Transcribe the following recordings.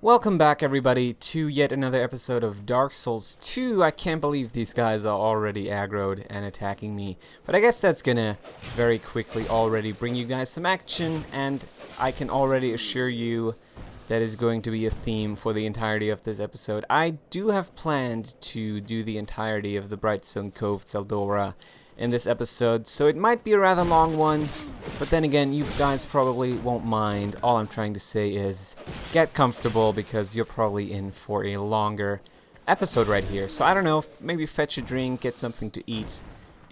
Welcome back everybody to yet another episode of Dark Souls 2. I can't believe these guys are already aggroed and attacking me. But I guess that's gonna very quickly already bring you guys some action, and I can already assure you that is going to be a theme for the entirety of this episode. I do have planned to do the entirety of the Brightstone Cove Tseldora in this episode, so it might be a rather long one, but then again, you guys probably won't mind. All I'm trying to say is get comfortable, because you're probably in for a longer episode right here. So I don't know, maybe fetch a drink, get something to eat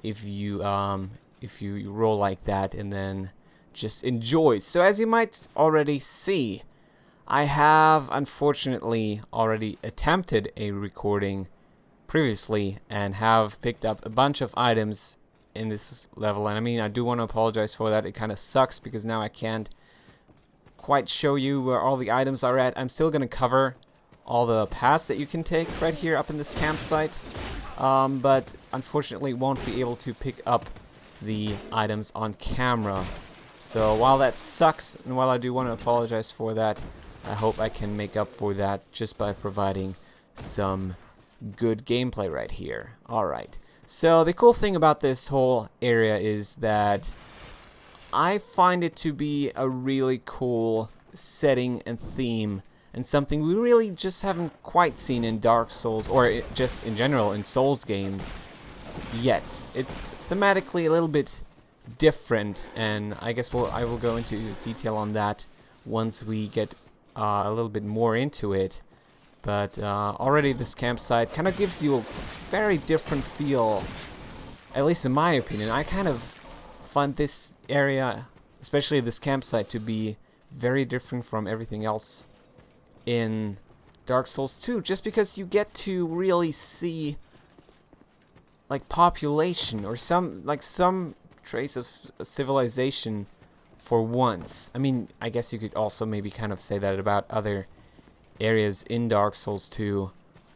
if you roll like that, and then just enjoy. So as you might already see, I have unfortunately already attempted a recording previously and have picked up a bunch of items in this level, and I mean, I do want to apologize for that. It kind of sucks because now I can't quite show you where all the items are at. I'm still going to cover all the paths that you can take right here up in this campsite, but unfortunately won't be able to pick up the items on camera. So while that sucks, and while I do want to apologize for that, I hope I can make up for that just by providing some good gameplay right here. Alright, so the cool thing about this whole area is that I find it to be a really cool setting and theme, and something we really just haven't quite seen in Dark Souls, or just in general in Souls games yet. It's thematically a little bit different, and I guess I will go into detail on that once we get a little bit more into it. But already this campsite kind of gives you a very different feel, at least in my opinion. I kind of find this area, especially this campsite, to be very different from everything else in Dark Souls 2, just because you get to really see like population or some trace of civilization for once. I mean, I guess you could also maybe kind of say that about other areas in Dark Souls 2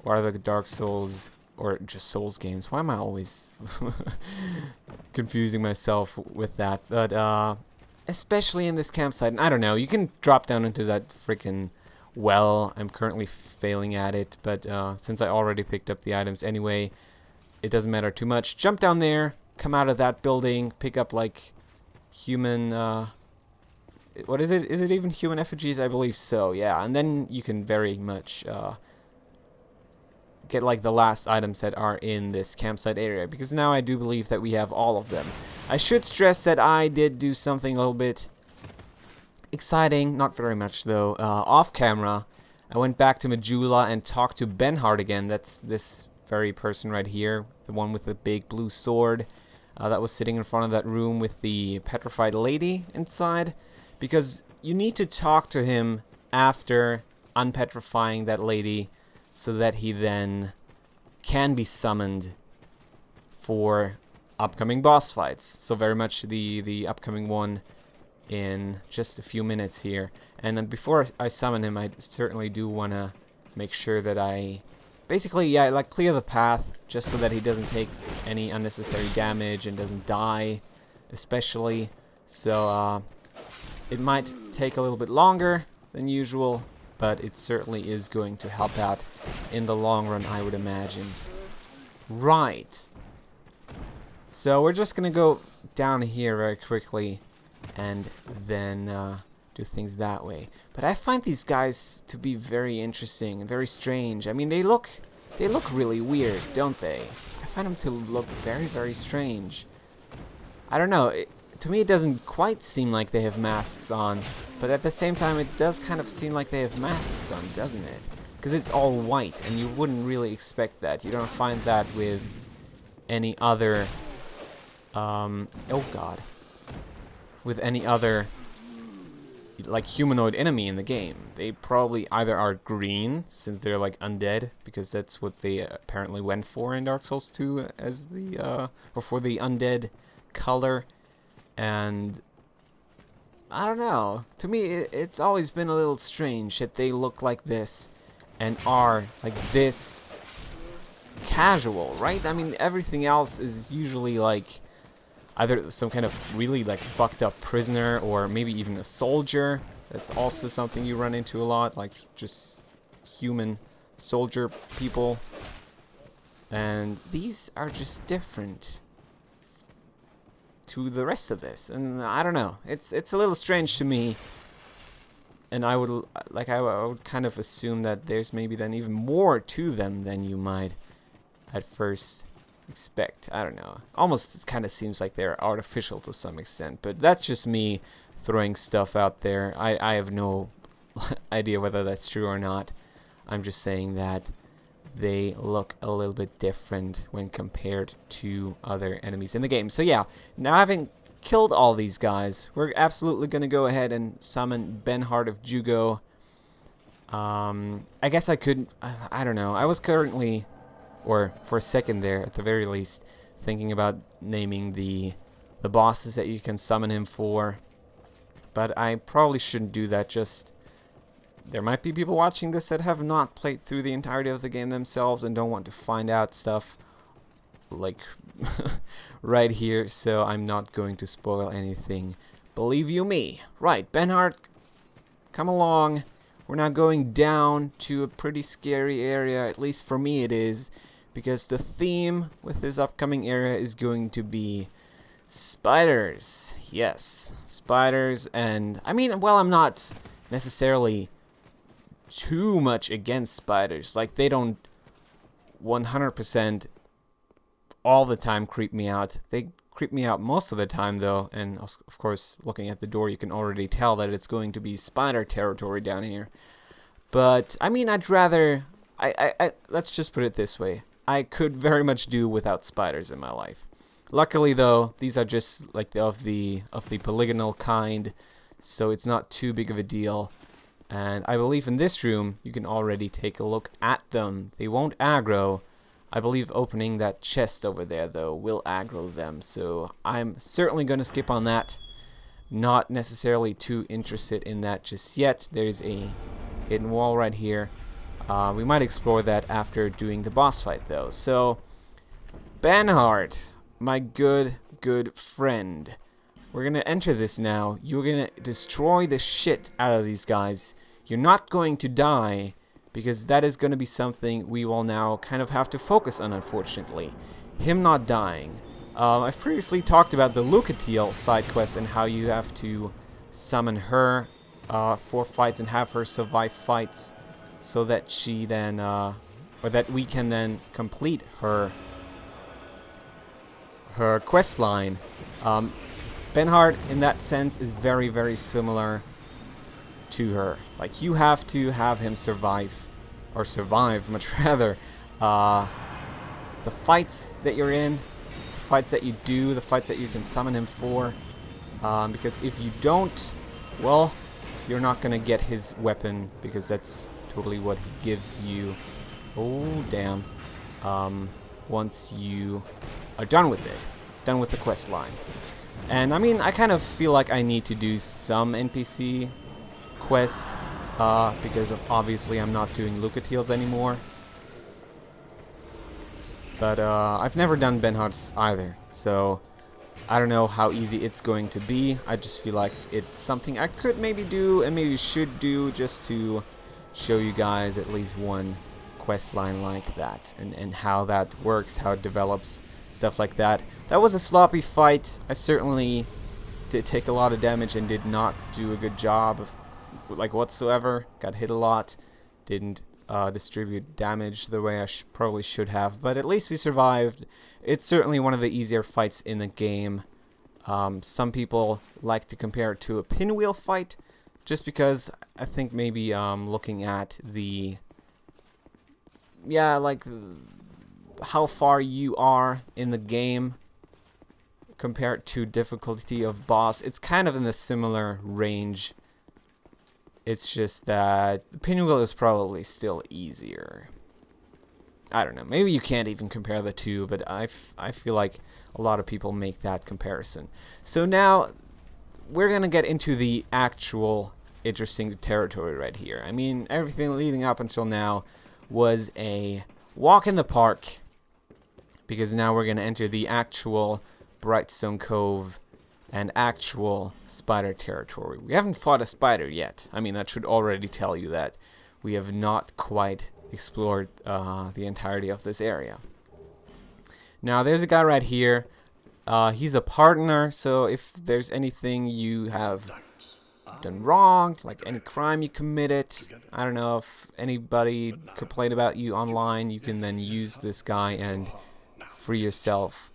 or other Dark Souls or just Souls games. Why am I always confusing myself with that? But especially in this campsite, and I don't know, you can drop down into that freaking well. I'm currently failing at it, but since I already picked up the items anyway, it doesn't matter too much. Jump down there, come out of that building, pick up like human what is it? Is it even human effigies? I believe so, yeah. And then you can very much get like the last items that are in this campsite area, because now I do believe that we have all of them. I should stress that I did do something a little bit exciting, not very much though. Off camera, I went back to Majula and talked to Benhard again. That's this very person right here, the one with the big blue sword that was sitting in front of that room with the petrified lady inside. Because you need to talk to him after unpetrifying that lady, so that he then can be summoned for upcoming boss fights. So very much the upcoming one in just a few minutes here. And then before I summon him, I certainly do want to make sure that I basically, yeah, like clear the path, just so that he doesn't take any unnecessary damage and doesn't die, especially. So it might take a little bit longer than usual, but it certainly is going to help out in the long run, I would imagine. Right. So we're just going to go down here very quickly and then do things that way. But I find these guys to be very interesting and very strange. I mean, they look really weird, don't they? I find them to look very, very strange. I don't know. To me, it doesn't quite seem like they have masks on, but at the same time, it does kind of seem like they have masks on, doesn't it? Because it's all white, and you wouldn't really expect that. You don't find that with any other, oh god, with any other, like, humanoid enemy in the game. They probably either are green, since they're, like, undead, because that's what they apparently went for in Dark Souls 2 as the, or for the undead color. And I don't know, to me it's always been a little strange that they look like this and are like this casual, right? I mean, everything else is usually like either some kind of really like fucked up prisoner, or maybe even a soldier That's also something you run into a lot, like just human soldier people. And these are just different to the rest of this, and I don't know. It's a little strange to me. And I would kind of assume that there's maybe then even more to them than you might at first expect. I don't know. Almost kind of seems like they're artificial to some extent, but that's just me throwing stuff out there. I have no idea whether that's true or not. I'm just saying that they look a little bit different when compared to other enemies in the game. So yeah, now having killed all these guys, we're absolutely going to go ahead and summon Benhart of Jugo. I guess I could, I don't know. I was currently, or for a second there at the very least, thinking about naming the bosses that you can summon him for. But I probably shouldn't do that. Just, there might be people watching this that have not played through the entirety of the game themselves and don't want to find out stuff like right here, so I'm not going to spoil anything. Believe you me. Right, Benhart, come along. We're now going down to a pretty scary area, at least for me it is, because the theme with this upcoming area is going to be spiders. Yes, spiders. And I mean, well, I'm not necessarily too much against spiders. Like, they don't 100% all the time creep me out. They creep me out most of the time though, and of course looking at the door you can already tell that it's going to be spider territory down here. But I mean, I'd rather, let's just put it this way, I could very much do without spiders in my life. Luckily though, these are just like of the polygonal kind, so it's not too big of a deal. And I believe in this room you can already take a look at them. They won't aggro. I believe opening that chest over there, though, will aggro them, so I'm certainly going to skip on that. Not necessarily too interested in that just yet. There's a hidden wall right here. We might explore that after doing the boss fight, though. So, Benhart, my good friend. We're going to enter this now. You're going to destroy the shit out of these guys. You're not going to die, because that is going to be something we will now kind of have to focus on, unfortunately. Him not dying. I've previously talked about the Lucatiel side quest and how you have to summon her for fights and have her survive fights so that she then, or that we can then complete her quest line. Benhart, in that sense, is very similar to her. Like, you have to have him survive, or survive much rather, the fights that you're in, the fights that you do, the fights that you can summon him for, because if you don't, well, you're not gonna get his weapon, because that's totally what he gives you. Oh damn. Once you are done with it, done with the quest line. And I mean, I kind of feel like I need to do some NPC quest, because of obviously I'm not doing Lucatiels anymore. But I've never done Benhart's either, so I don't know how easy it's going to be. I just feel like it's something I could maybe do and maybe should do just to show you guys at least one quest line like that and how that works, how it develops, stuff like that. That was a sloppy fight. I certainly did take a lot of damage and did not do a good job of like whatsoever. Got hit a lot, didn't distribute damage the way I probably should have, but at least we survived. It's certainly one of the easier fights in the game. Some people like to compare it to a pinwheel fight, just because I think maybe looking at the how far you are in the game compared to difficulty of boss, it's kind of in the similar range. It's just that the pinwheel is probably still easier. I don't know. Maybe you can't even compare the two, but I feel like a lot of people make that comparison. So now we're going to get into the actual interesting territory right here. I mean, everything leading up until now was a walk in the park, because now we're going to enter the actual Brightstone Cove and actual spider territory. We haven't fought a spider yet. I mean, that should already tell you that we have not quite explored the entirety of this area. Now, there's a guy right here. He's a partner, so if there's anything you have done wrong, like any crime you committed, I don't know, if anybody complained about you online, you can then use this guy and free yourself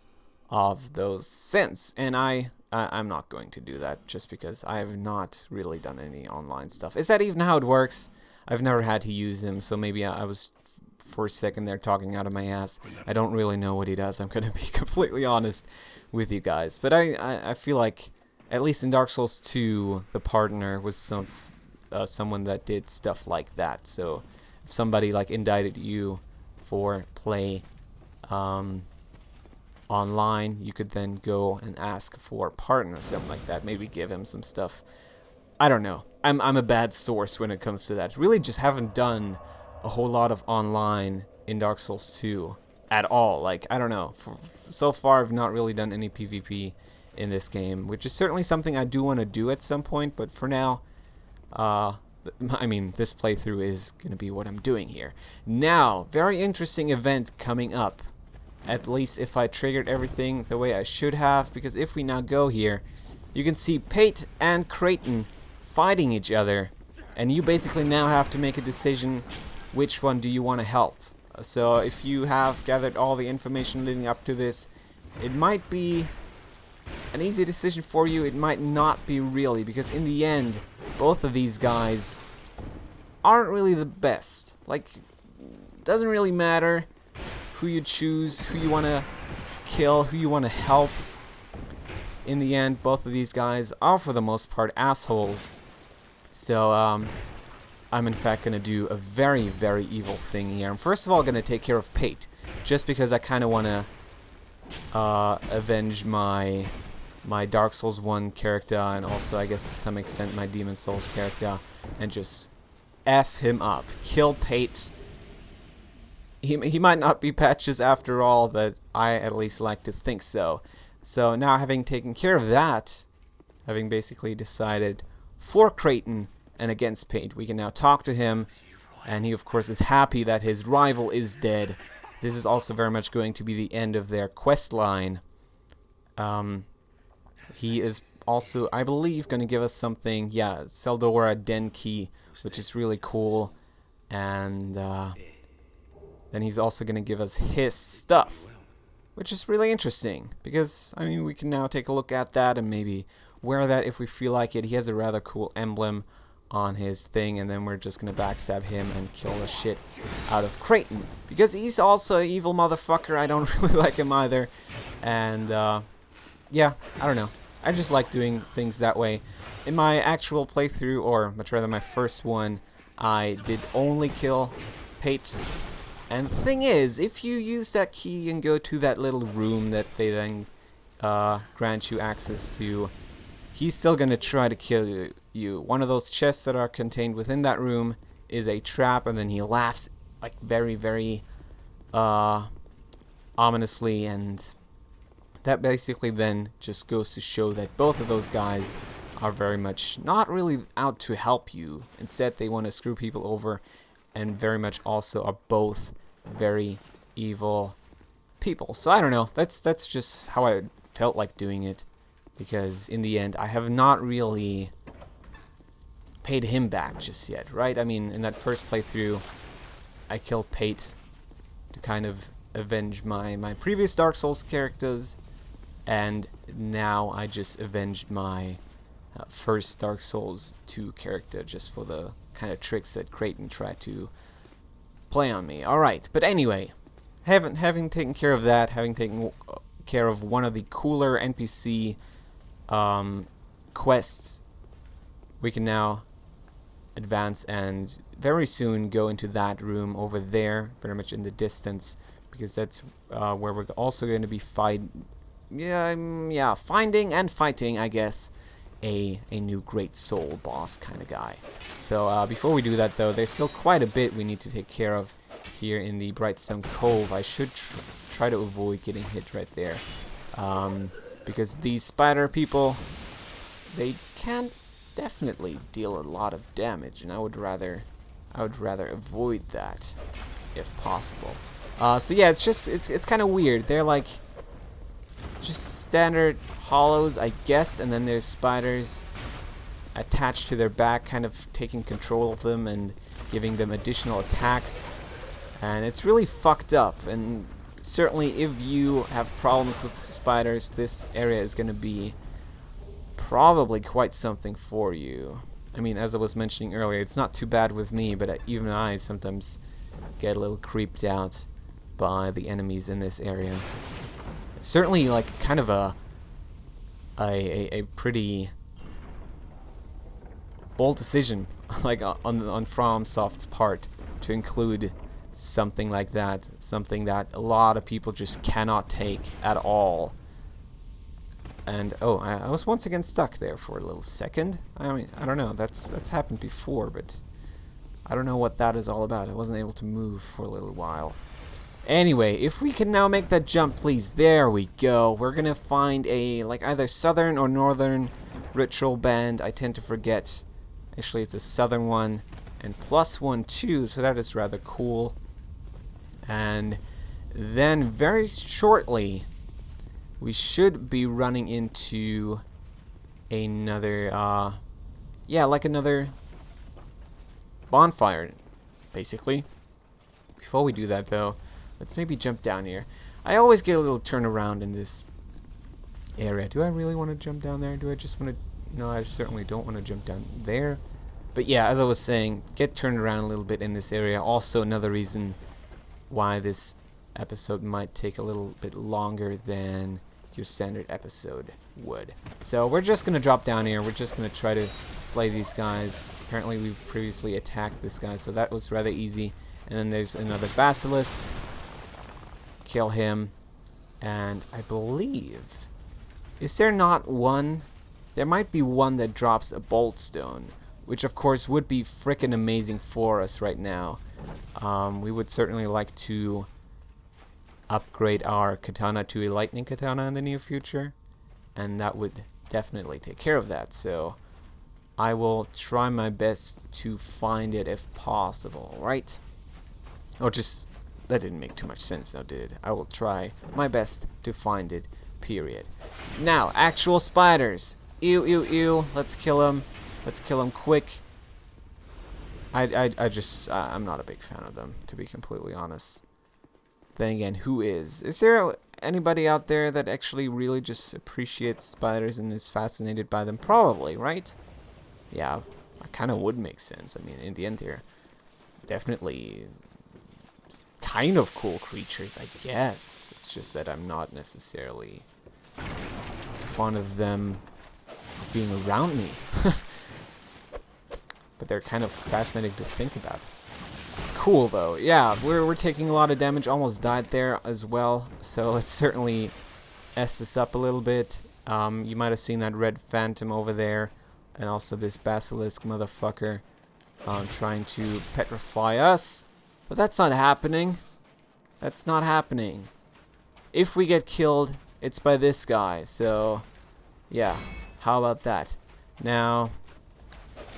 of those sins. And I'm not going to do that just because I have not really done any online stuff. Is that even how it works? I've never had to use him, so maybe I was for a second there talking out of my ass. I don't really know what he does. I'm gonna be completely honest with you guys. But I feel like, at least in Dark Souls 2, the partner was someone that did stuff like that. So if somebody like indicted you for play online, you could then go and ask for a partner or something like that. Maybe give him some stuff. I don't know. I'm a bad source when it comes to that. Really just haven't done a whole lot of online in Dark Souls 2 at all. Like, I don't know. So far, I've not really done any PvP in this game, which is certainly something I do want to do at some point, but for now, I mean, this playthrough is going to be what I'm doing here. Now, very interesting event coming up. At least if I triggered everything the way I should have, because if we now go here, you can see Pate and Creighton fighting each other, and you basically now have to make a decision, which one do you want to help. So if you have gathered all the information leading up to this, it might be an easy decision for you, it might not be really, because in the end, both of these guys aren't really the best. Like, doesn't really matter who you choose, who you want to kill, who you want to help. In the end, both of these guys are for the most part assholes. So I'm in fact going to do a very, very evil thing here. I'm first of all going to take care of Pate, just because I kind of want to avenge my Dark Souls 1 character, and also I guess to some extent my Demon Souls character, and just F him up. Kill Pate. He might not be Patches after all, but I at least like to think so. So now, having taken care of that, having basically decided for Creighton and against Pate, we can now talk to him, and he of course is happy that his rival is dead. This is also very much going to be the end of their quest line. He is also, I believe, going to give us something, yeah, Tseldora Den Key, which is really cool, and then he's also going to give us his stuff, which is really interesting, because, I mean, we can now take a look at that and maybe wear that if we feel like it. He has a rather cool emblem on his thing, and then we're just going to backstab him and kill the shit out of Creighton, because he's also an evil motherfucker. I don't really like him either, and, yeah, I don't know. I just like doing things that way. In my actual playthrough, or much rather my first one, I did only kill Pate. And the thing is, if you use that key and go to that little room that they then grant you access to, he's still going to try to kill you. One of those chests that are contained within that room is a trap, and then he laughs like very, very ominously, and that basically then just goes to show that both of those guys are very much not really out to help you. Instead, they want to screw people over, and very much also are both very evil people. So I don't know, that's just how I felt like doing it, because in the end I have not really paid him back just yet, right? I mean, in that first playthrough I killed Pate to kind of avenge my previous Dark Souls characters, and now I just avenged my first Dark Souls 2 character just for the kind of tricks that Creighton tried to play on me. Alright, but anyway, having taken care of that, having taken care of one of the cooler NPC quests, we can now advance and very soon go into that room over there, very much in the distance, because that's where we're also going to be finding and fighting, I guess, a new Great Soul boss kind of guy. So before we do that, though, there's still quite a bit we need to take care of here in the Brightstone Cove. I should try to avoid getting hit right there. because these spider people, they can definitely deal a lot of damage, and I would rather avoid that if possible. So yeah, it's kind of weird. They're like just standard hollows, I guess, and then there's spiders attached to their back, kind of taking control of them and giving them additional attacks. And it's really fucked up, and certainly if you have problems with spiders, this area is going to be probably quite something for you. I mean, as I was mentioning earlier, it's not too bad with me, but even I sometimes get a little creeped out by the enemies in this area. Certainly, like, kind of a pretty bold decision, like on FromSoft's part, to include something like that, something that a lot of people just cannot take at all. And oh, I was once again stuck there for a little second. I mean, I don't know, that's happened before, but I don't know what that is all about. I wasn't able to move for a little while. Anyway, if we can now make that jump, please. There we go. We're gonna find a, like, either southern or northern ritual band. I tend to forget. Actually, it's a southern one, and +1 too, so that is rather cool. And then very shortly, we should be running into another, yeah, like another bonfire, basically. Before we do that, though, let's maybe jump down here. I always get a little turnaround in this area. Do I really want to jump down there? Do I just want to... No, I certainly don't want to jump down there. But yeah, as I was saying, get turned around a little bit in this area. Also, another reason why this episode might take a little bit longer than your standard episode would. So we're just going to drop down here. We're just going to try to slay these guys. Apparently we've previously attacked this guy, so that was rather easy. And then there's another basilisk. Kill him. And I believe... Is there not one? There might be one that drops a bolt stone, which of course would be frickin' amazing for us right now. We would certainly like to upgrade our katana to a lightning katana in the near future, and that would definitely take care of that. So I will try my best to find it if possible, right? Or just, that didn't make too much sense now, did it? I will try my best to find it, period. Now, actual spiders. Ew, ew, ew. Let's kill them. Let's kill them quick. I'm not a big fan of them, to be completely honest. Then again, who is? Is there anybody out there that actually really just appreciates spiders and is fascinated by them? Probably, right? Yeah, that kind of would make sense. I mean, in the end, they're definitely kind of cool creatures, I guess. It's just that I'm not necessarily fond of them being around me. But they're kind of fascinating to think about. Cool, though. Yeah, we're taking a lot of damage. Almost died there as well. So let's certainly S this up a little bit. You might have seen that red phantom over there. And also this basilisk motherfucker trying to petrify us. But that's not happening. That's not happening. If we get killed, it's by this guy. So, yeah. How about that? Now,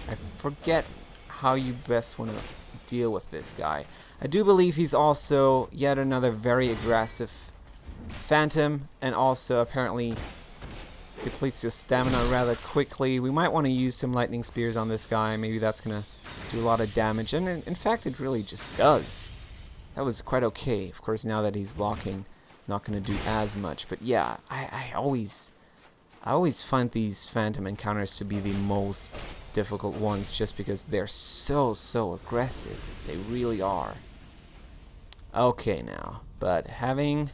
I forget how you best want to deal with this guy. I do believe he's also yet another very aggressive phantom, and also apparently depletes your stamina rather quickly. We might want to use some lightning spears on this guy. Maybe that's going to do a lot of damage, and in fact it really just does. That was quite okay. Of course, now that he's blocking, not going to do as much. But yeah, I always find these phantom encounters to be the most difficult ones, just because they're so aggressive. They really are. Okay now, but having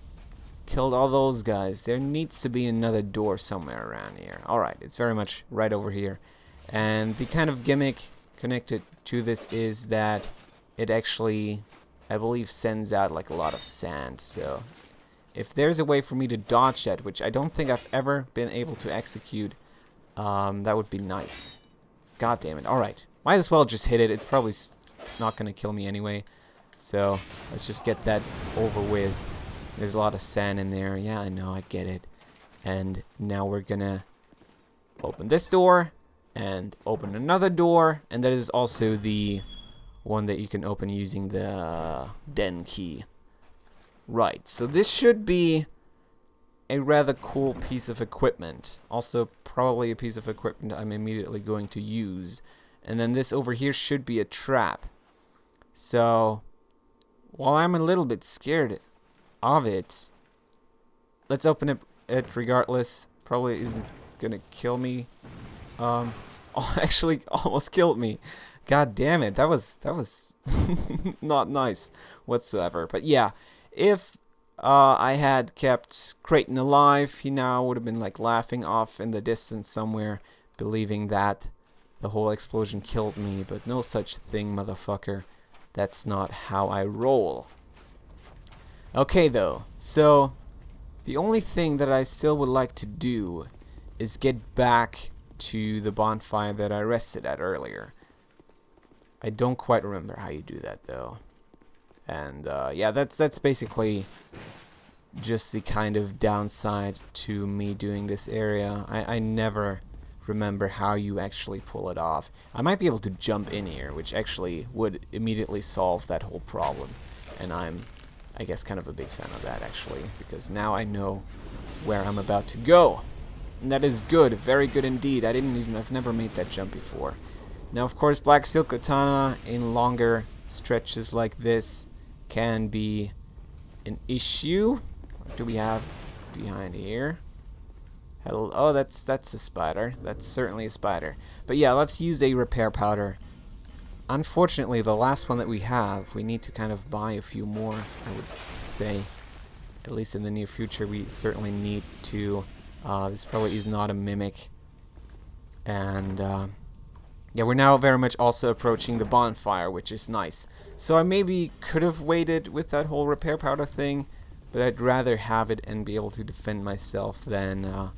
killed all those guys, there needs to be another door somewhere around here. Alright, it's very much right over here. And the kind of gimmick connected to this is that it actually, I believe, sends out like a lot of sand. So if there's a way for me to dodge that, which I don't think I've ever been able to execute, that would be nice. God damn it. Alright. Might as well just hit it. It's probably not going to kill me anyway. So let's just get that over with. There's a lot of sand in there. Yeah, I know. I get it. And now we're gonna open this door and open another door, and that is also the one that you can open using the den key. Right, so this should be a rather cool piece of equipment. Also probably a piece of equipment I'm immediately going to use. And then this over here should be a trap. So while I'm a little bit scared of it, let's open it regardless. Probably isn't gonna kill me. Actually almost killed me. God damn it, that was not nice whatsoever. But yeah, if I had kept Creighton alive, he now would have been like laughing off in the distance somewhere, believing that the whole explosion killed me. But no such thing, motherfucker. That's not how I roll. Okay though, so the only thing that I still would like to do is get back to the bonfire that I rested at earlier. I don't quite remember how you do that though. And yeah, that's basically just the kind of downside to me doing this area. I never remember how you actually pull it off. I might be able to jump in here, which actually would immediately solve that whole problem. And I'm, I guess, kind of a big fan of that actually, because now I know where I'm about to go. And that is good, very good indeed. I've never made that jump before. Now of course Black Steel Katana in longer stretches like this can be an issue. What do we have behind here? Hello. Oh, that's a spider. That's certainly a spider. But yeah, let's use a repair powder. Unfortunately, the last one that we have, we need to kind of buy a few more, I would say. At least in the near future, we certainly need to. This probably is not a mimic. And yeah, we're now very much also approaching the bonfire, which is nice. So I maybe could have waited with that whole repair powder thing, but I'd rather have it and be able to defend myself than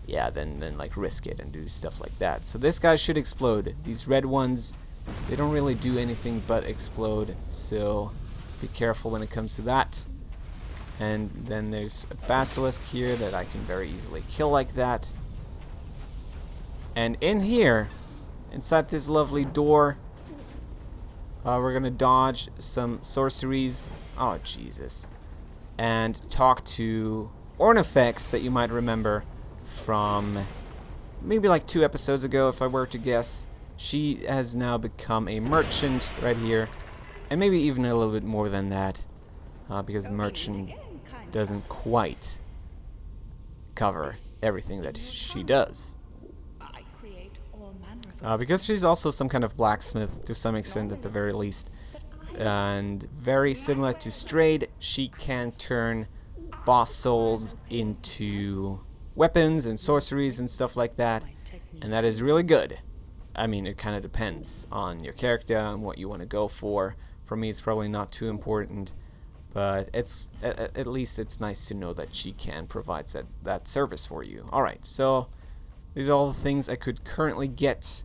yeah, than like risk it and do stuff like that. So this guy should explode. These red ones, they don't really do anything but explode, so be careful when it comes to that. And then there's a basilisk here that I can very easily kill like that. And in here, inside this lovely door, we're gonna dodge some sorceries. Oh Jesus! And talk to Ornifex that you might remember from maybe like 2 episodes ago, if I were to guess. She has now become a merchant right here, and maybe even a little bit more than that, because merchant doesn't quite cover everything that she does. Because she's also some kind of blacksmith to some extent at the very least, and very similar to Strayed, she can turn boss souls into weapons and sorceries and stuff like that, and that is really good. I mean, it kind of depends on your character and what you want to go for. For me, it's probably not too important, but it's at least it's nice to know that she can provide that service for you. Alright, so these are all the things I could currently get.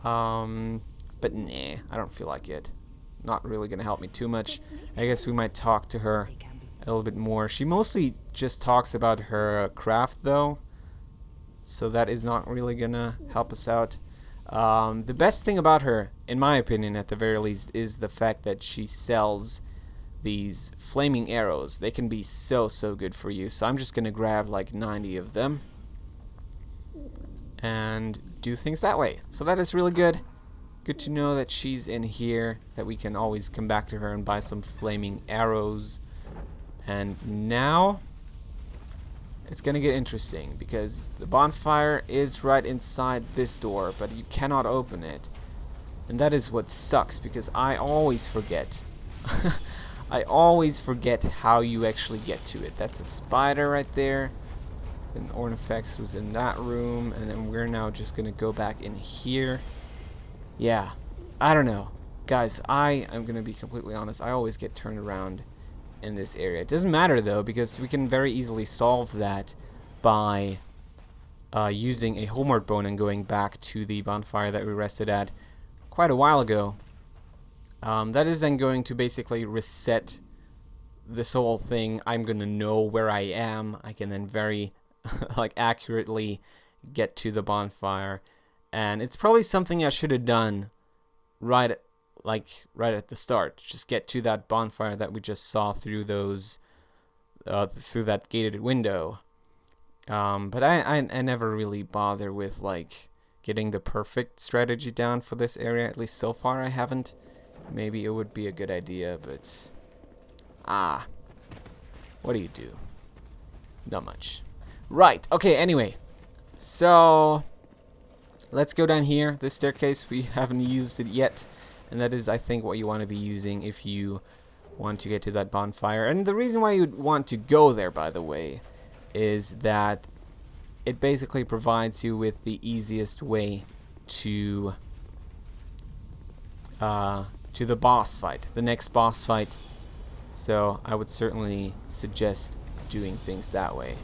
But nah, I don't feel like it. Not really gonna help me too much. I guess we might talk to her a little bit more. She mostly just talks about her craft though, so that is not really gonna help us out. The best thing about her, in my opinion at the very least, is the fact that she sells these flaming arrows. They can be so good for you, so I'm just gonna grab like 90 of them and do things that way. So that is really good. Good to know that she's in here, that we can always come back to her and buy some flaming arrows. And now it's gonna get interesting, because the bonfire is right inside this door, but you cannot open it. And that is what sucks, because I always forget. I always forget how you actually get to it. That's a spider right there. And Ornifex was in that room, and then we're now just gonna go back in here. Yeah, I don't know. Guys, I am gonna be completely honest, I always get turned around in this area. It doesn't matter though, because we can very easily solve that by using a homeward bone and going back to the bonfire that we rested at quite a while ago. That is then going to basically reset this whole thing, I'm gonna know where I am. I can then very like accurately get to the bonfire, and it's probably something I should have done right at the start. Just get to that bonfire that we just saw through those through that gated window. But I never really bother with like getting the perfect strategy down for this area. At least so far I haven't. Maybe it would be a good idea, but what do you do? Not much. Right, okay, anyway. So let's go down here. This staircase, we haven't used it yet, and that is, I think, what you want to be using if you want to get to that bonfire. And the reason why you'd want to go there, by the way, is that it basically provides you with the easiest way to the boss fight, the next boss fight. So I would certainly suggest doing things that way.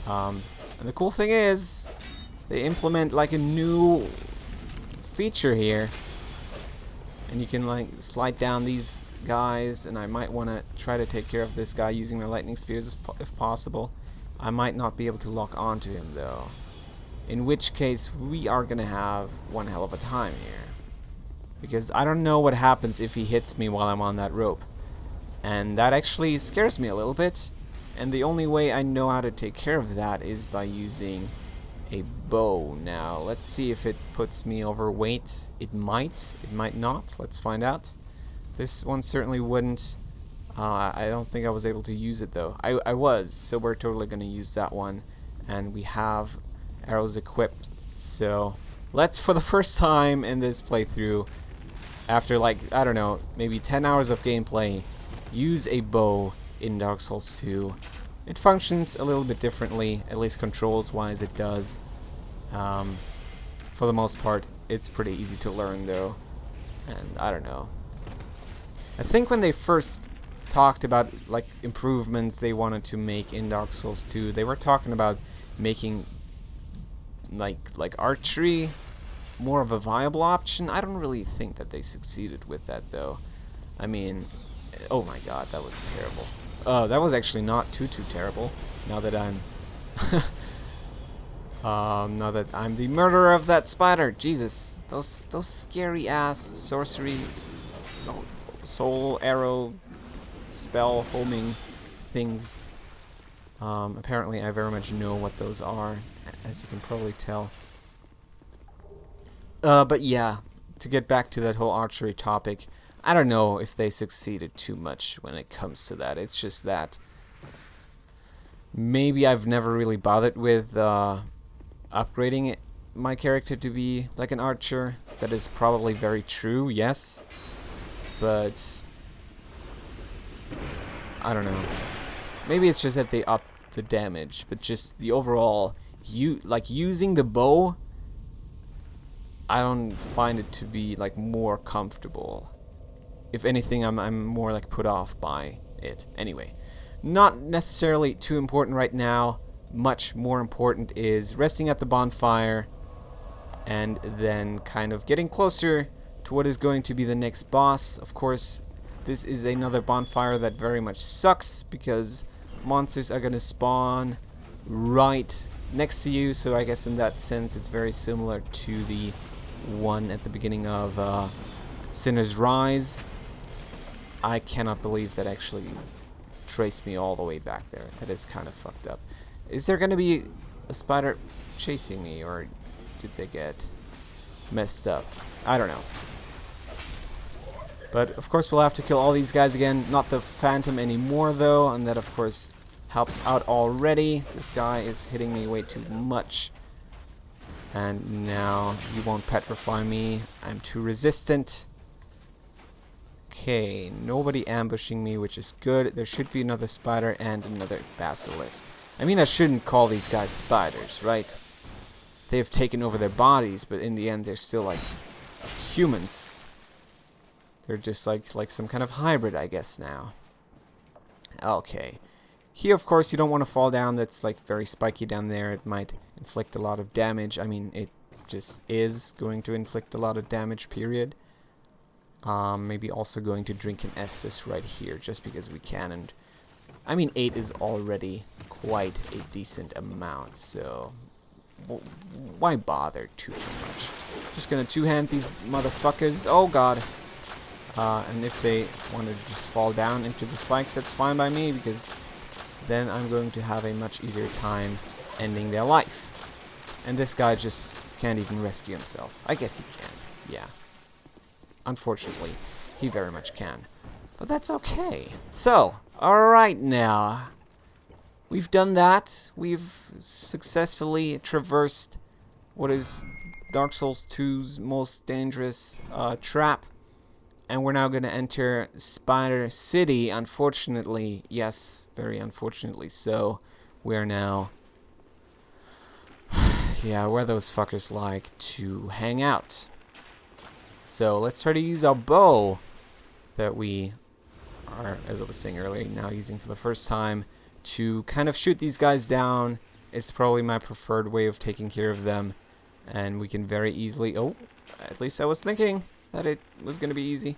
And the cool thing is, they implement like a new feature here, and you can like slide down these guys, and I might want to try to take care of this guy using my lightning spears if possible. I might not be able to lock onto him though, in which case we are gonna have one hell of a time here, because I don't know what happens if he hits me while I'm on that rope, and that actually scares me a little bit. And the only way I know how to take care of that is by using a bow. Now let's see if it puts me overweight. It might not. Let's find out. This one certainly wouldn't. I don't think I was able to use it though. I was, so we're totally gonna use that one, and we have arrows equipped. So let's, for the first time in this playthrough, after like, I don't know, maybe 10 hours of gameplay, use a bow in Dark Souls 2. It functions a little bit differently, at least controls wise it does. For the most part, it's pretty easy to learn though, and I don't know. I think when they first talked about like improvements they wanted to make in Dark Souls 2, they were talking about making like archery more of a viable option. I don't really think that they succeeded with that though. I mean, oh my god, that was terrible. That was actually not too terrible. Now that I'm now that I'm the murderer of that spider. Jesus, those scary ass sorceries, soul arrow spell homing things. Apparently I very much know what those are, as you can probably tell. But yeah, to get back to that whole archery topic, I don't know if they succeeded too much when it comes to that. It's just that maybe I've never really bothered with upgrading my character to be like an archer. That is probably very true, yes. But I don't know. Maybe it's just that they upped the damage, but just the overall, using the bow, I don't find it to be like more comfortable. If anything, I'm more like put off by it. Anyway, not necessarily too important right now. Much more important is resting at the bonfire and then kind of getting closer to what is going to be the next boss. Of course, this is another bonfire that very much sucks because monsters are gonna spawn right next to you, so I guess in that sense it's very similar to the one at the beginning of Sinner's Rise. I cannot believe that actually traced me all the way back there. That is kind of fucked up. Is there gonna be a spider chasing me, or did they get messed up? I don't know. But of course we'll have to kill all these guys again. Not the phantom anymore though, and that of course helps out already. This guy is hitting me way too much. And now you won't petrify me. I'm too resistant. Okay, nobody ambushing me, which is good. There should be another spider and another basilisk. I mean, I shouldn't call these guys spiders, right? They have taken over their bodies, but in the end they're still like humans. They're just like some kind of hybrid, I guess, now. Okay. Here, of course, you don't want to fall down. That's like very spiky down there. It might inflict a lot of damage. I mean, it just is going to inflict a lot of damage, period. Maybe also going to drink an Estus right here, just because we can. And I mean, 8 is already quite a decent amount, so why bother too much? Just gonna two-hand these motherfuckers. Oh god. And if they want to just fall down into the spikes, that's fine by me, because then I'm going to have a much easier time ending their life. And this guy just can't even rescue himself. I guess he can, yeah. Unfortunately, he very much can. But that's okay. So, alright now. We've done that. We've successfully traversed what is Dark Souls 2's most dangerous trap. And we're now going to enter Spider City. Unfortunately, yes, very unfortunately so. We're now, yeah, where those fuckers like to hang out. So let's try to use our bow that we are, as I was saying earlier, now using for the first time to kind of shoot these guys down. It's probably my preferred way of taking care of them. And we can very easily, oh, at least I was thinking that it was going to be easy.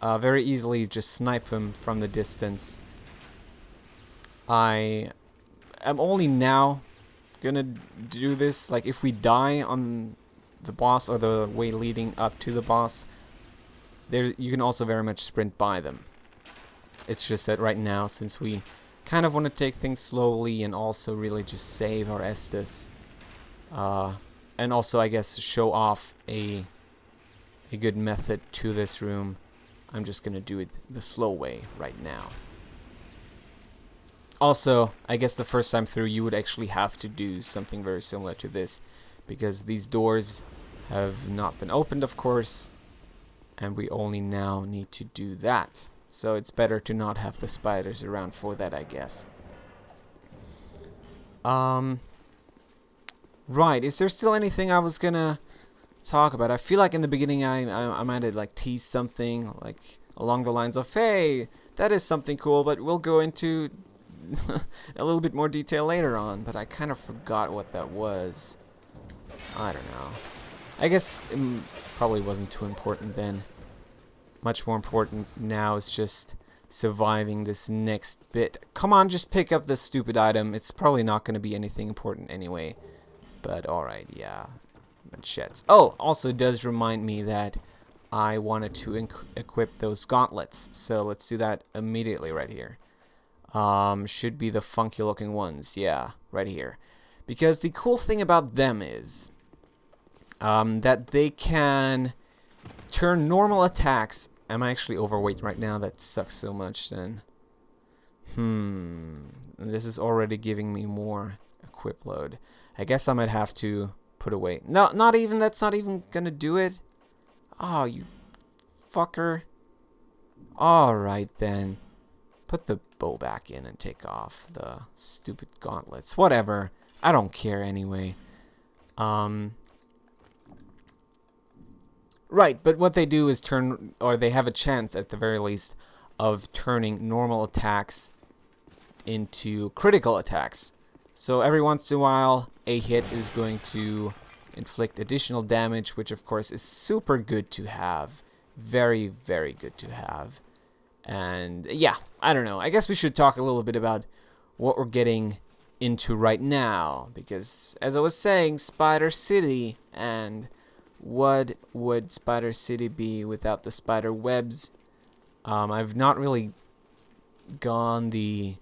Very easily just snipe him from the distance. I am only now gonna do this, like if we die on the boss or the way leading up to the boss, there you can also very much sprint by them. It's just that right now, since we kind of want to take things slowly and also really just save our Estus, and also I guess show off a good method to this room, I'm just gonna do it the slow way right now. Also, I guess the first time through you would actually have to do something very similar to this, because these doors have not been opened, of course, and we only now need to do that. So it's better to not have the spiders around for that, I guess. Right, is there still anything I was gonna talk about? I feel like in the beginning I might have like teased something like along the lines of, hey, that is something cool, but we'll go into a little bit more detail later on, but I kind of forgot what that was. I don't know. I guess it probably wasn't too important then. Much more important now is just surviving this next bit. Come on, just pick up this stupid item. It's probably not going to be anything important anyway. But alright, yeah. Machetes. Oh, also it does remind me that I wanted to equip those gauntlets. So let's do that immediately right here. Should be the funky looking ones. Yeah, right here. Because the cool thing about them is that they can turn normal attacks. Am I actually overweight right now? That sucks so much then. This is already giving me more equip load. I guess I might have to put away. No, not even. That's not even gonna do it. Oh, you fucker. Alright then. Put the bow back in and take off the stupid gauntlets. Whatever. I don't care anyway. Right, but what they do is turn, or they have a chance at the very least, of turning normal attacks into critical attacks. So every once in a while, a hit is going to inflict additional damage, which of course is super good to have. Very, very good to have. And yeah, I don't know. I guess we should talk a little bit about what we're getting into right now. Because as I was saying, Spider City, and what would Spider City be without the spider webs? I've not really gone the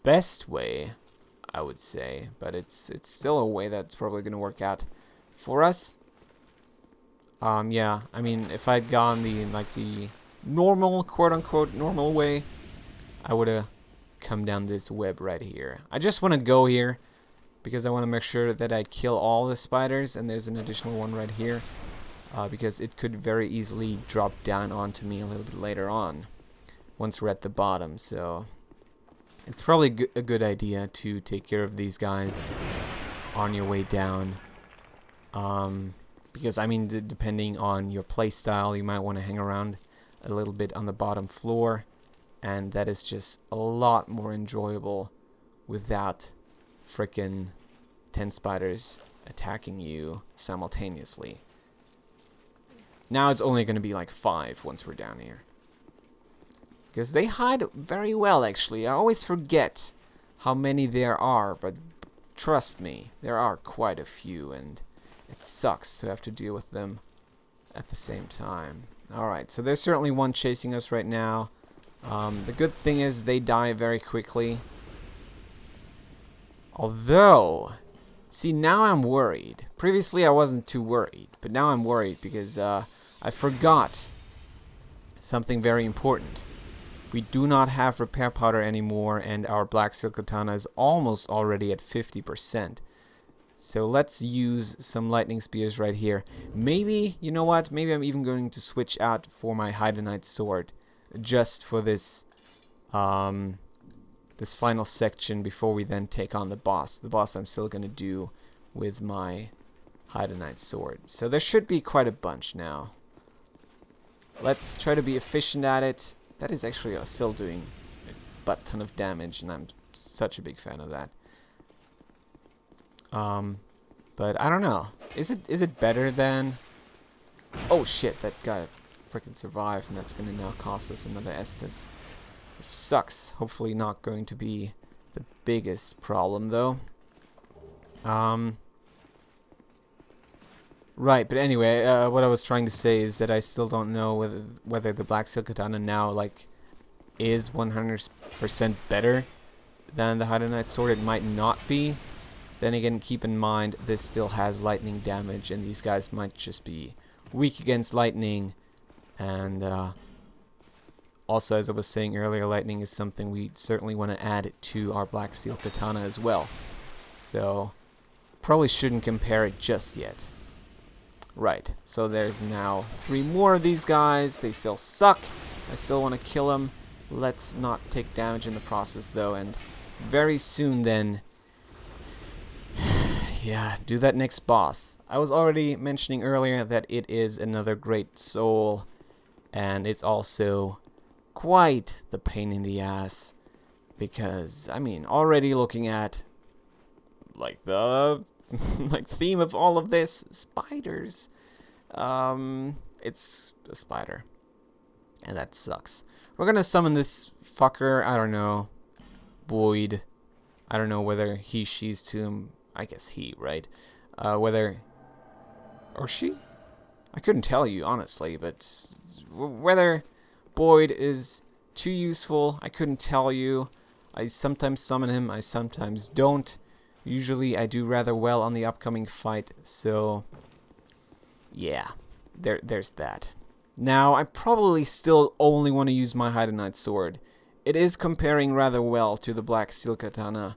best way, I would say, but it's still a way that's probably going to work out for us. Yeah, I mean, if I'd gone the normal, quote-unquote, normal way, I would have come down this web right here. I just want to go here because I want to make sure that I kill all the spiders, and there's an additional one right here, because it could very easily drop down onto me a little bit later on once we're at the bottom. So it's probably a good idea to take care of these guys on your way down, because I mean, depending on your playstyle, you might want to hang around a little bit on the bottom floor, and that is just a lot more enjoyable without frickin' 10 spiders attacking you simultaneously. Now it's only going to be like 5 once we're down here. Because they hide very well, actually. I always forget how many there are, but trust me, there are quite a few, and it sucks to have to deal with them at the same time. Alright, so there's certainly one chasing us right now. The good thing is they die very quickly. Although, see, now I'm worried. Previously I wasn't too worried, but now I'm worried because I forgot something very important. We do not have repair powder anymore, and our black silk katana is almost already at 50%. So let's use some lightning spears right here. Maybe, you know what, maybe I'm even going to switch out for my Hydonite sword just for this this final section before we then take on the boss. The boss I'm still going to do with my Hydonite sword. So there should be quite a bunch now. Let's try to be efficient at it. That is actually still doing a butt ton of damage, and I'm such a big fan of that. But I don't know. Is it better than... Oh shit, that guy freaking survived, and that's gonna now cost us another Estus. Which sucks. Hopefully not going to be the biggest problem though. Right, but anyway, what I was trying to say is that I still don't know whether the black silk katana now like is 100% better than the Hydonite sword. It might not be. Then again, keep in mind this still has lightning damage, and these guys might just be weak against lightning. And also, as I was saying earlier, lightning is something we certainly want to add to our black silk katana as well. So probably shouldn't compare it just yet. Right, so there's now 3 more of these guys. They still suck. I still want to kill them. Let's not take damage in the process though, and very soon then, yeah, do that next boss. I was already mentioning earlier that it is another great soul, and it's also quite the pain in the ass, because, I mean, already looking at like the like theme of all of this, spiders. It's a spider, and that sucks. We're gonna summon this fucker. I don't know, Boyd. I don't know whether he, she's to him. I guess he, right? Whether or she, I couldn't tell you honestly, but whether Boyd is too useful, I couldn't tell you. I sometimes summon him, I sometimes don't. Usually I do rather well on the upcoming fight, so yeah, there's that. Now, I probably still only want to use my Hydonite sword. It is comparing rather well to the black silk katana,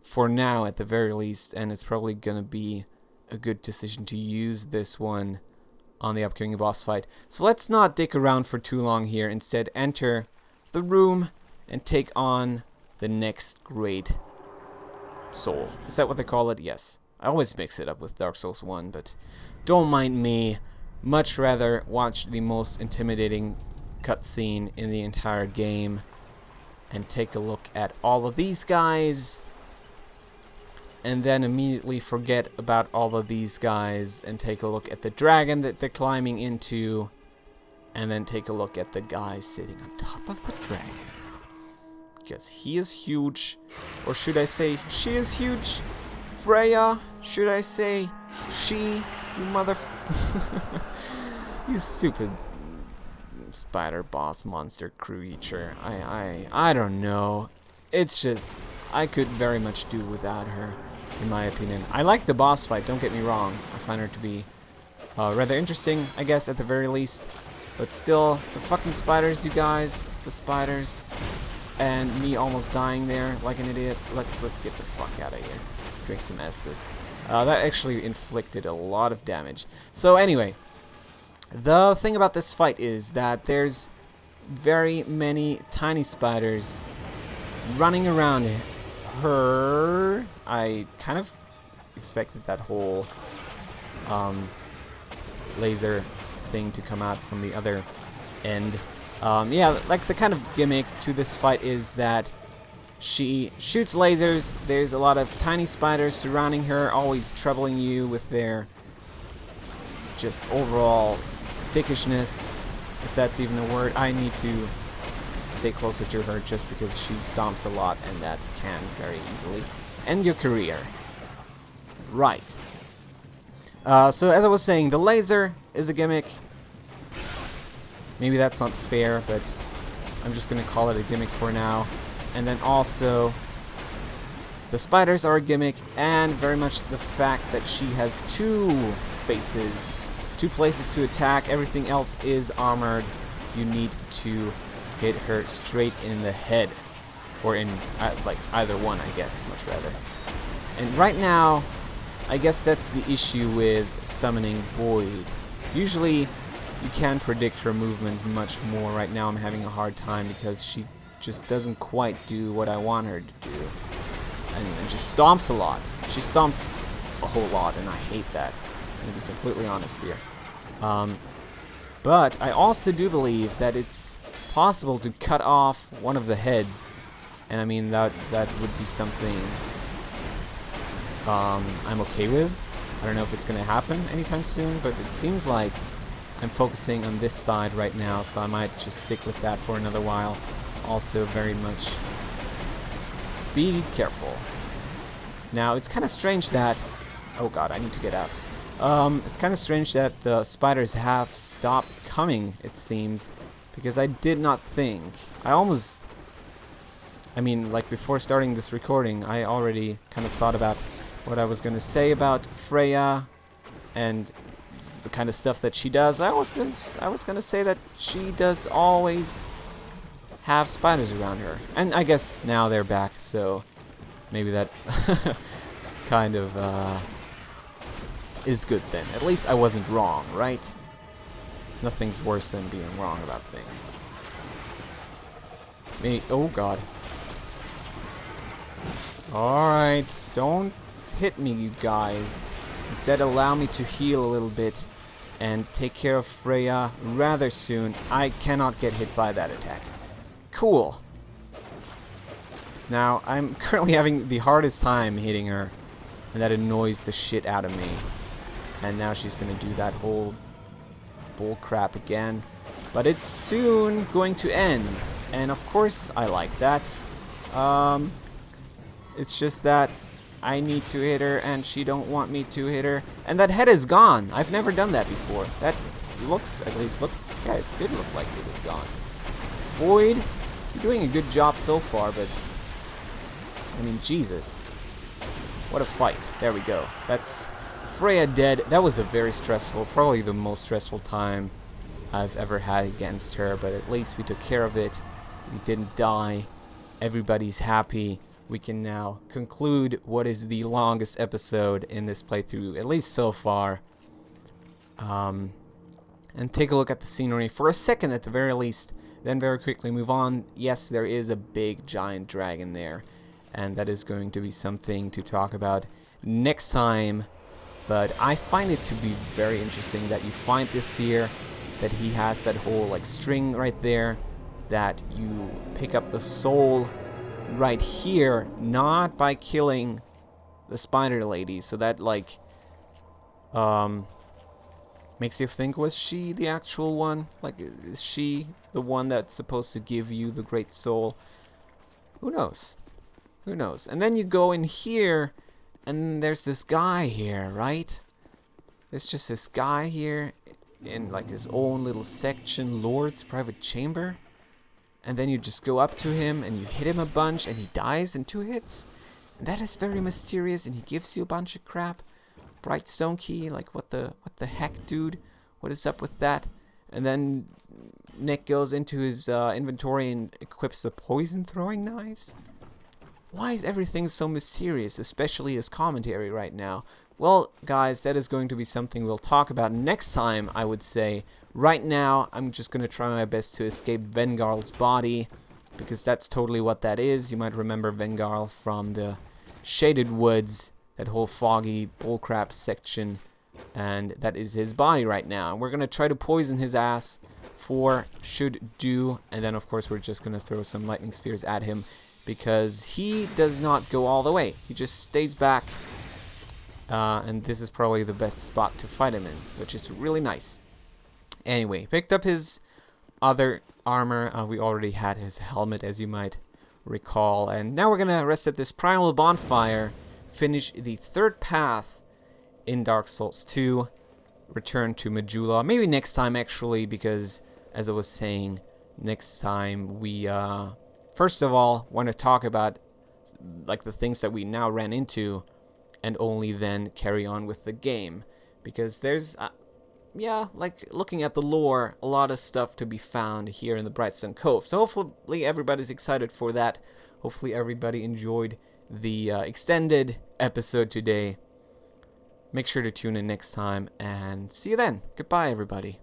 for now at the very least, and it's probably gonna be a good decision to use this one on the upcoming boss fight. So let's not dick around for too long here. Instead, enter the room and take on the next great soul. Is that what they call it? Yes. I always mix it up with Dark Souls 1, but don't mind me. Much rather watch the most intimidating cutscene in the entire game and take a look at all of these guys, and then immediately forget about all of these guys and take a look at the dragon that they're climbing into, and then take a look at the guy sitting on top of the dragon. Because he is huge. Or should I say she is huge? Freya? Should I say she? You mother... You stupid spider boss monster creature. I don't know. It's just... I could very much do without her, in my opinion. I like the boss fight, don't get me wrong. I find her to be rather interesting, I guess, at the very least. But still, the fucking spiders, you guys. The spiders. And me almost dying there like an idiot. Let's get the fuck out of here. Drink some Estus. That actually inflicted a lot of damage. So anyway, the thing about this fight is that there's very many tiny spiders running around her. I kind of expected that whole laser thing to come out from the other end. Yeah, like the kind of gimmick to this fight is that she shoots lasers. There's a lot of tiny spiders surrounding her, always troubling you with their just overall dickishness, if that's even a word. I need to stay closer to her just because she stomps a lot, and that can very easily end your career. Right. So as I was saying, the laser is a gimmick. Maybe that's not fair, but I'm just gonna call it a gimmick for now. And then also, the spiders are a gimmick, and very much the fact that she has two faces, two places to attack. Everything else is armored. You need to hit her straight in the head, or in like either one, I guess, much rather. And right now, I guess that's the issue with summoning Void. Usually, you can predict her movements much more. Right now, I'm having a hard time because she just doesn't quite do what I want her to do. And just stomps a lot. She stomps a whole lot, and I hate that. I'm gonna be completely honest here. But I also do believe that it's possible to cut off one of the heads, and I mean that would be something I'm okay with. I don't know if it's gonna happen anytime soon, but it seems like I'm focusing on this side right now, so I might just stick with that for another while. Also, very much be careful. Now, it's kind of strange that... Oh god, I need to get out. It's kind of strange that the spiders have stopped coming, it seems, because I did not think... I mean, like, before starting this recording, I already kind of thought about what I was going to say about Freya and the kind of stuff that she does. I was gonna say that she does always have spiders around her, and I guess now they're back, so maybe that kind of is good then. At least I wasn't wrong, right? Nothing's worse than being wrong about things. Oh god. Alright, don't hit me, you guys. Instead, allow me to heal a little bit and take care of Freya rather soon. I cannot get hit by that attack. Cool. Now, I'm currently having the hardest time hitting her, and that annoys the shit out of me. And now she's gonna do that whole bull crap again. But it's soon going to end, and of course I like that. It's just that I need to hit her, and she don't want me to hit her. And that head is gone. I've never done that before. That looks, at least, yeah, it did look like it was gone. Void, you're doing a good job so far, but... I mean, Jesus. What a fight. There we go. That's Freya dead. That was a very stressful, probably the most stressful time I've ever had against her, but at least we took care of it. We didn't die. Everybody's happy. We can now conclude what is the longest episode in this playthrough, at least so far. And take a look at the scenery for a second at the very least, then very quickly move on. Yes, there is a big giant dragon there, and that is going to be something to talk about next time. But I find it to be very interesting that you find this here, that he has that whole like string right there, that you pick up the soul right here, not by killing the spider lady. So that like makes you think, was she the actual one? Like, is she the one that's supposed to give you the great soul? Who knows? Who knows? And then you go in here, and there's this guy here, right? There's just this guy here in like his own little section, Lord's private chamber. And then you just go up to him and you hit him a bunch and he dies in 2 hits. And that is very mysterious, and he gives you a bunch of crap. Brightstone key, like what the heck, dude? What is up with that? And then Nick goes into his inventory and equips the poison throwing knives. Why is everything so mysterious, especially his commentary right now? Well, guys, that is going to be something we'll talk about next time, I would say. Right now, I'm just going to try my best to escape Vengarl's body, because that's totally what that is. You might remember Vengarl from the Shaded Woods, that whole foggy bullcrap section, and that is his body right now. And we're going to try to poison his ass for should do, and then of course we're just going to throw some lightning spears at him, because he does not go all the way. He just stays back, and this is probably the best spot to fight him in, which is really nice. Anyway, picked up his other armor. We already had his helmet, as you might recall. And now we're going to rest at this primal bonfire, finish the third path in Dark Souls 2, return to Majula. Maybe next time, actually, because, as I was saying, next time we, first of all, want to talk about, like, the things that we now ran into, and only then carry on with the game. Because there's... yeah, like, looking at the lore, a lot of stuff to be found here in the Brightstone Cove. So hopefully everybody's excited for that. Hopefully everybody enjoyed the extended episode today. Make sure to tune in next time, and see you then. Goodbye, everybody.